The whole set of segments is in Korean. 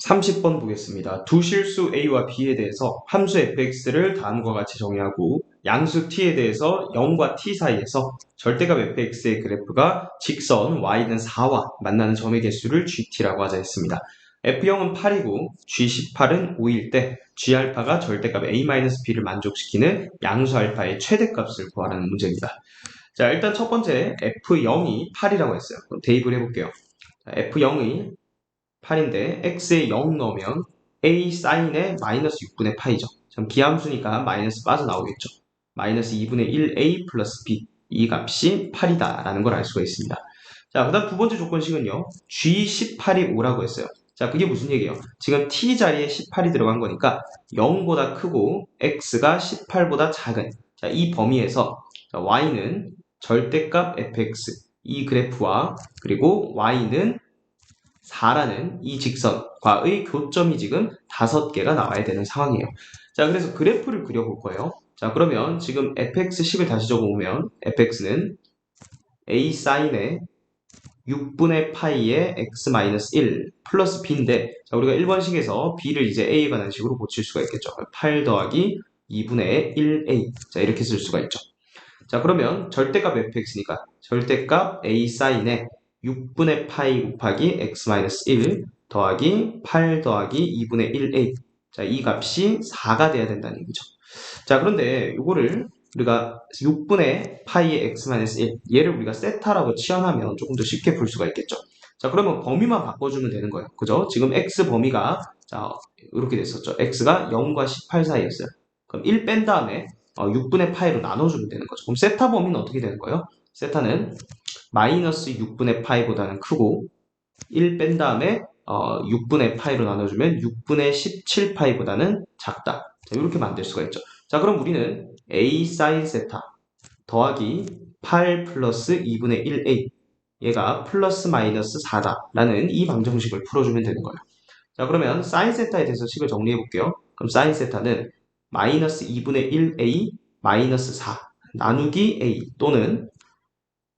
30번 보겠습니다. 두 실수 a와 b에 대해서 함수 fx를 다음과 같이 정의하고 양수 t에 대해서 0과 t 사이에서 절대값 fx의 그래프가 직선 y는 4와 만나는 점의 개수를 gt라고 하자 했습니다. f0은 8이고 g18은 5일 때 g알파가 절대값 a-b를 만족시키는 양수 알파의 최대값을 구하라는 문제입니다. 자, 일단 첫 번째 f0이 8이라고 했어요. 그럼 대입을 해볼게요. f0이 8인데 x에 0 넣으면 a 사인의 마이너스 6분의 파이죠. 전 비함수니까 마이너스 빠져나오겠죠. 마이너스 2분의 1a 플러스 b 이 값이 8이다 라는 걸 알 수가 있습니다. 자, 그 다음 두 번째 조건식은요. g18이 5라고 했어요. 자, 그게 무슨 얘기예요? 지금 t 자리에 18이 들어간 거니까 0보다 크고 x가 18보다 작은 자, 이 범위에서 자, y는 절대값 fx 이 그래프와 그리고 y는 4라는 이 직선과의 교점이 지금 5개가 나와야 되는 상황이에요. 자, 그래서 그래프를 그려볼 거예요. 자, 그러면 지금 fx식을 다시 적어보면 fx는 a 사인의 6분의 파이의 x-1 플러스 b인데 자, 우리가 1번식에서 b를 이제 a에 관한 식으로 고칠 수가 있겠죠. 8 더하기 2분의 1a 자, 이렇게 쓸 수가 있죠. 자, 그러면 절대값 fx니까 절대값 a 사인의 6분의 파이 곱하기 x-1 더하기 8 더하기 2분의 1a 자, 이 값이 4가 돼야 된다는 얘기죠. 자, 그런데 이거를 우리가 6분의 파이의 x-1 얘를 우리가 세타라고 치환하면 조금 더 쉽게 풀 수가 있겠죠. 자, 그러면 범위만 바꿔주면 되는 거예요. 그죠? 지금 x 범위가 자, 이렇게 됐었죠. x가 0과 18 사이였어요. 그럼 1 뺀 다음에 6분의 파이로 나눠주면 되는 거죠. 그럼 세타 범위는 어떻게 되는 거예요? 세타는 마이너스 6분의 파이보다는 크고 1 뺀 다음에 6분의 파이로 나눠주면 6분의 17파이보다는 작다. 자, 이렇게 만들 수가 있죠. 자, 그럼 우리는 a 사인 세타 더하기 8 플러스 2분의 1a 얘가 플러스 마이너스 4다라는 이 방정식을 풀어주면 되는 거예요. 자, 그러면 사인 세타에 대해서 식을 정리해 볼게요. 그럼 사인 세타는 마이너스 2분의 1a 마이너스 4 나누기 a 또는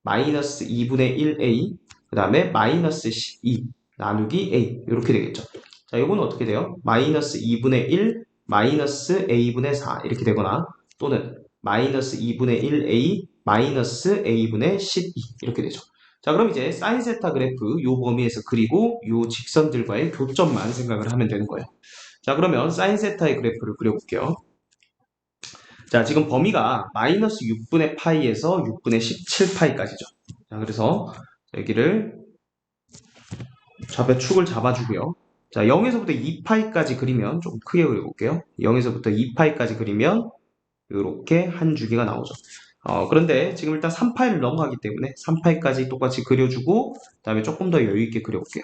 마이너스 2분의 1a 그 다음에 마이너스 12 나누기 a 이렇게 되겠죠. 자, 이거는 어떻게 돼요? 마이너스 2분의 1 마이너스 a분의 4 이렇게 되거나 또는 마이너스 2분의 1a 마이너스 a분의 12 이렇게 되죠. 자, 그럼 이제 사인 세타 그래프 요 범위에서 그리고 요 직선들과의 교점만 생각을 하면 되는 거예요. 자, 그러면 사인 세타의 그래프를 그려볼게요. 자, 지금 범위가 마이너스 6분의 파이에서 6분의 17파이까지죠. 자, 그래서 여기를 좌표 축을 잡아주고요. 자, 0에서부터 2파이까지 그리면 좀 크게 그려볼게요. 0에서부터 2파이까지 그리면 이렇게 한 주기가 나오죠. 그런데 지금 일단 3파이를 넘어가기 때문에 3파이까지 똑같이 그려주고 그 다음에 조금 더 여유있게 그려볼게요.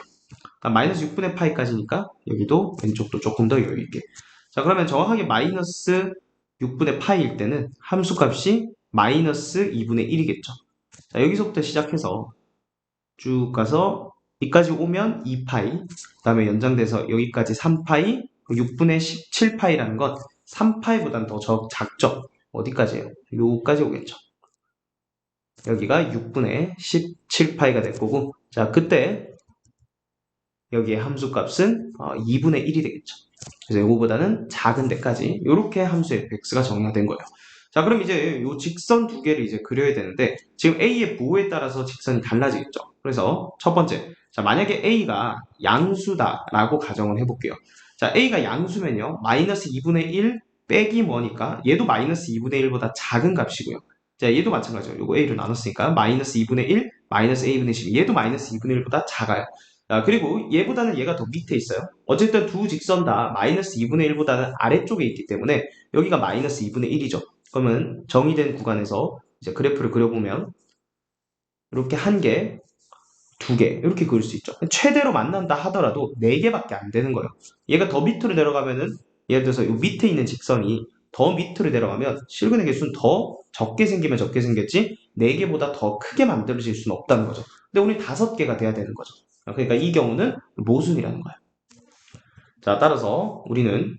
마이너스 6분의 파이까지니까 여기도 왼쪽도 조금 더 여유있게. 자, 그러면 정확하게 마이너스 6분의 파이일 때는 함수값이 마이너스 2분의 1이겠죠. 자, 여기서부터 시작해서 쭉 가서 여기까지 오면 2파이, 그 다음에 연장돼서 여기까지 3파이, 6분의 17파이라는 건 3파이보다는 더 작죠. 어디까지예요? 여기까지 오겠죠. 여기가 6분의 17파이가 될 거고, 자, 그때 여기에 함수값은 2분의 1이 되겠죠. 그래서 이거보다는 작은 데까지 이렇게 함수 fx가 정의가 된 거예요. 자, 그럼 이제 이 직선 두 개를 이제 그려야 되는데 지금 a의 부호에 따라서 직선이 달라지겠죠. 그래서 첫 번째, 자, 만약에 a가 양수다라고 가정을 해볼게요. 자, a가 양수면요, 마이너스 2분의 1 빼기 뭐니까 얘도 마이너스 2분의 1보다 작은 값이고요. 자, 얘도 마찬가지예요. 요거 a로 나눴으니까 마이너스 2분의 1 마이너스 a분의 12 얘도 마이너스 2분의 1보다 작아요. 그리고 얘보다는 얘가 더 밑에 있어요. 어쨌든 두 직선 다 마이너스 2분의 1보다는 아래쪽에 있기 때문에 여기가 마이너스 2분의 1이죠. 그러면 정의된 구간에서 이제 그래프를 그려보면 이렇게 한 개, 두 개 이렇게 그릴 수 있죠. 최대로 만난다 하더라도 4개밖에 안 되는 거예요. 얘가 더 밑으로 내려가면은 예를 들어서 이 밑에 있는 직선이 더 밑으로 내려가면 실근의 개수는 더 적게 생기면 적게 생겼지 4개보다 더 크게 만들어질 수는 없다는 거죠. 근데 우리 5개가 돼야 되는 거죠. 그러니까 이 경우는 모순이라는 거예요. 자, 따라서 우리는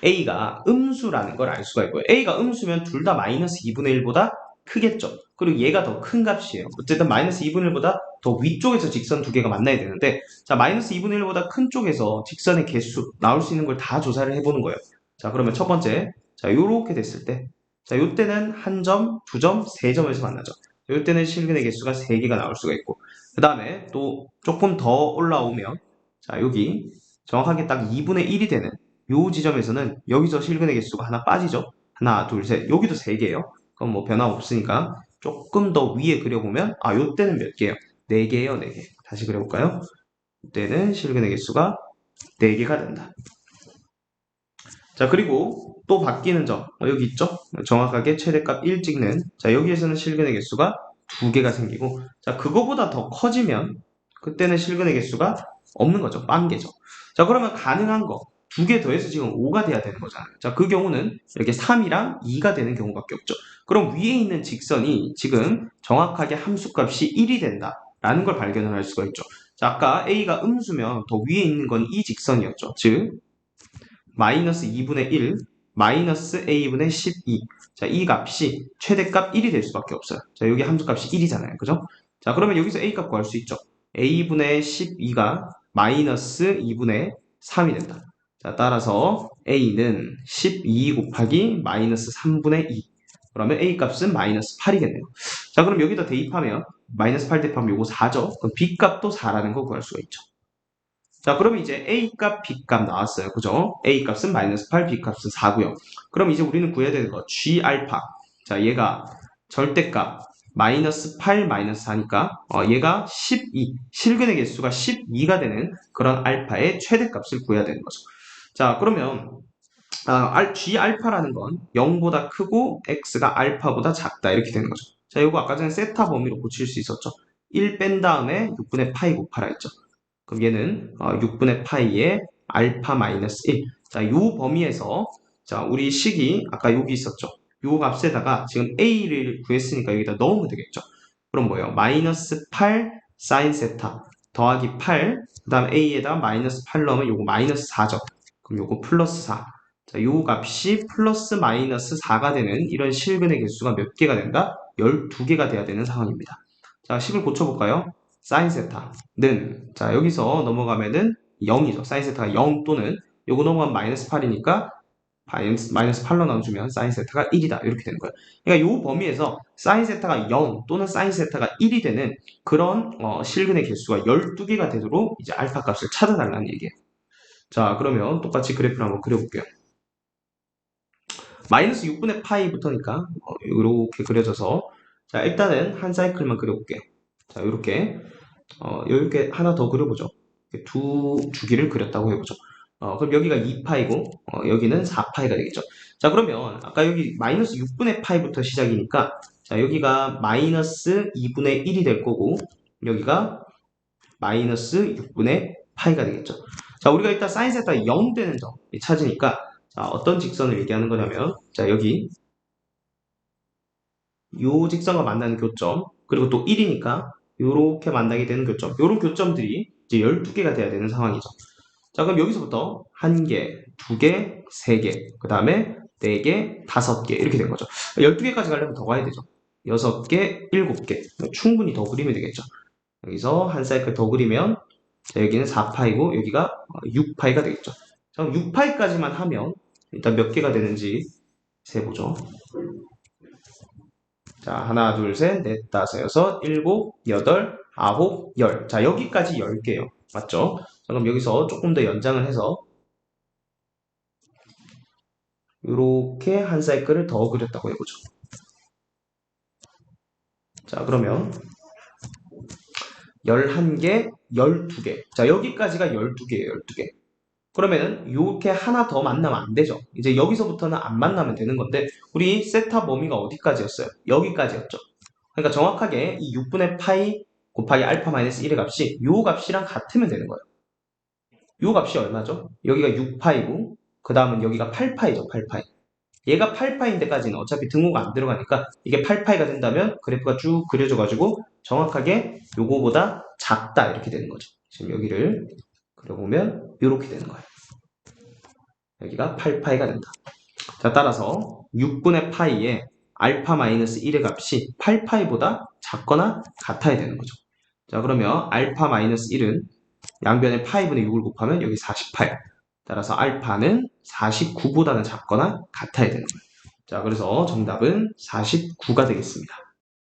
A가 음수라는 걸 알 수가 있고요. A가 음수면 둘 다 마이너스 2분의 1보다 크겠죠. 그리고 얘가 더 큰 값이에요. 어쨌든 마이너스 2분의 1보다 더 위쪽에서 직선 두 개가 만나야 되는데, 자, 마이너스 2분의 1보다 큰 쪽에서 직선의 개수, 나올 수 있는 걸 다 조사를 해보는 거예요. 자, 그러면 첫 번째, 자, 요렇게 됐을 때, 자, 요때는 한 점, 두 점, 세 점에서 만나죠. 요때는 실근의 개수가 3개가 나올 수가 있고, 그 다음에 또 조금 더 올라오면, 자, 여기 정확하게 딱 2분의 1이 되는 요 지점에서는 여기서 실근의 개수가 하나 빠지죠. 하나, 둘, 셋. 여기도 3개예요. 그럼 뭐 변화 없으니까 조금 더 위에 그려보면, 아, 요때는 몇 개예요? 4개예요, 4개. 다시 그려볼까요? 이때는 실근의 개수가 4개가 된다. 자, 그리고 또 바뀌는 점, 여기 있죠? 정확하게 최대값 1 찍는, 자, 여기에서는 실근의 개수가 2개가 생기고, 자, 그거보다 더 커지면, 그때는 실근의 개수가 없는 거죠. 빵개죠. 자, 그러면 가능한 거, 2개 더해서 지금 5가 돼야 되는 거잖아요. 자, 그 경우는 이렇게 3이랑 2가 되는 경우밖에 없죠. 그럼 위에 있는 직선이 지금 정확하게 함수값이 1이 된다라는 걸 발견을 할 수가 있죠. 자, 아까 A가 음수면 더 위에 있는 건 이 직선이었죠. 즉, 마이너스 2분의 1, 마이너스 A분의 12. 자, 이 값이 최대값 1이 될 수밖에 없어요. 자, 여기 함수값이 1이잖아요. 그죠? 자, 그러면 여기서 A 값 구할 수 있죠. A분의 12가 마이너스 2분의 3이 된다. 자, 따라서 A는 12 곱하기 마이너스 3분의 2. 그러면 A 값은 마이너스 8이겠네요. 자, 그럼 여기다 대입하면 마이너스 8 대입하면 요거 4죠. 그럼 B 값도 4라는 거 구할 수가 있죠. 자, 그럼 이제 A값, B값 나왔어요. 그죠? A값은 마이너스 8, B값은 4고요. 그럼 이제 우리는 구해야 되는 거 G알파. 자, 얘가 절대값 마이너스 8, 마이너스 4니까 얘가 12, 실근의 개수가 12가 되는 그런 알파의 최대값을 구해야 되는 거죠. 자, 그러면 G알파라는 건 0보다 크고 X가 알파보다 작다 이렇게 되는 거죠. 자, 이거 아까 전에 세타 범위로 고칠 수 있었죠. 1 뺀 다음에 6분의 파이 곱하라 했죠. 그럼 얘는 6분의 파이의 알파 마이너스 1. 자, 요 범위에서 자, 우리 식이 아까 여기 있었죠. 요 값에다가 지금 A를 구했으니까 여기다 넣으면 되겠죠. 그럼 뭐예요? 마이너스 8 사인 세타 더하기 8, 그 다음 A에다가 마이너스 8 넣으면 요거 마이너스 4죠. 그럼 요거 플러스 4. 자, 요 값이 플러스 마이너스 4가 되는 이런 실근의 개수가 몇 개가 된다? 12개가 돼야 되는 상황입니다. 자, 식을 고쳐볼까요? 사인 세타는 자 여기서 넘어가면은 0이죠. 사인 세타가 0 또는 요거 넘어가면 마이너스 8이니까 마이너스 8로 나눠주면 사인 세타가 1이다. 이렇게 되는 거예요. 그러니까 요 범위에서 사인 세타가 0 또는 사인 세타가 1이 되는 그런 실근의 개수가 12개가 되도록 이제 알파 값을 찾아달라는 얘기예요. 자, 그러면 똑같이 그래프를 한번 그려볼게요. 마이너스 6분의 파이부터니까 이렇게 그려져서 자 일단은 한 사이클만 그려볼게요. 자 이렇게 이렇게 하나 더 그려보죠. 두 주기를 그렸다고 해보죠. 그럼 여기가 2파이고 여기는 4파이가 되겠죠. 자 그러면 아까 여기 마이너스 6분의 파이부터 시작이니까 자 여기가 마이너스 2분의 1이 될 거고 여기가 마이너스 6분의 파이가 되겠죠. 자 우리가 일단 사인 세타 0 되는 점 찾으니까 자 어떤 직선을 얘기하는 거냐면 자 여기 요 직선과 만나는 교점 그리고 또 1이니까 요렇게 만나게 되는 교점 요런 교점들이 이제 12개가 돼야 되는 상황이죠. 자 그럼 여기서부터 1개, 2개, 3개 그 다음에 4개, 5개 이렇게 된 거죠. 12개까지 가려면 더 가야 되죠. 6개, 7개 충분히 더 그리면 되겠죠. 여기서 한 사이클 더 그리면 자, 여기는 4파이고 여기가 6파이가 되겠죠. 자, 그럼 6파이까지만 하면 일단 몇 개가 되는지 세보죠. 자, 하나, 둘, 셋, 넷, 다섯, 여섯, 일곱, 여덟, 아홉, 열. 자, 여기까지 10개요. 맞죠? 자, 그럼 여기서 조금 더 연장을 해서 이렇게 한 사이클을 더 그렸다고 해보죠. 자, 그러면 11개, 12개. 자, 여기까지가 12개예요, 12개. 그러면은 이렇게 하나 더 만나면 안 되죠. 이제 여기서부터는 안 만나면 되는 건데 우리 세타 범위가 어디까지였어요? 여기까지였죠. 그러니까 정확하게 이 6분의 파이 곱하기 알파 마이너스 1의 값이 요 값이랑 같으면 되는 거예요. 요 값이 얼마죠? 여기가 6파이고 그 다음은 여기가 8파이죠. 8파이. 얘가 8파인데까지는 어차피 등호가 안 들어가니까 이게 8파이가 된다면 그래프가 쭉 그려져가지고 정확하게 요거보다 작다 이렇게 되는 거죠. 지금 여기를 그려보면 이렇게 되는 거예요. 여기가 8파이가 된다. 자 따라서 6분의 파이에 알파 마이너스 1의 값이 8파이보다 작거나 같아야 되는 거죠. 자, 그러면 알파 마이너스 1은 양변에 파이분의 6을 곱하면 여기 48. 따라서 알파는 49보다는 작거나 같아야 되는 거예요. 자, 그래서 정답은 49가 되겠습니다.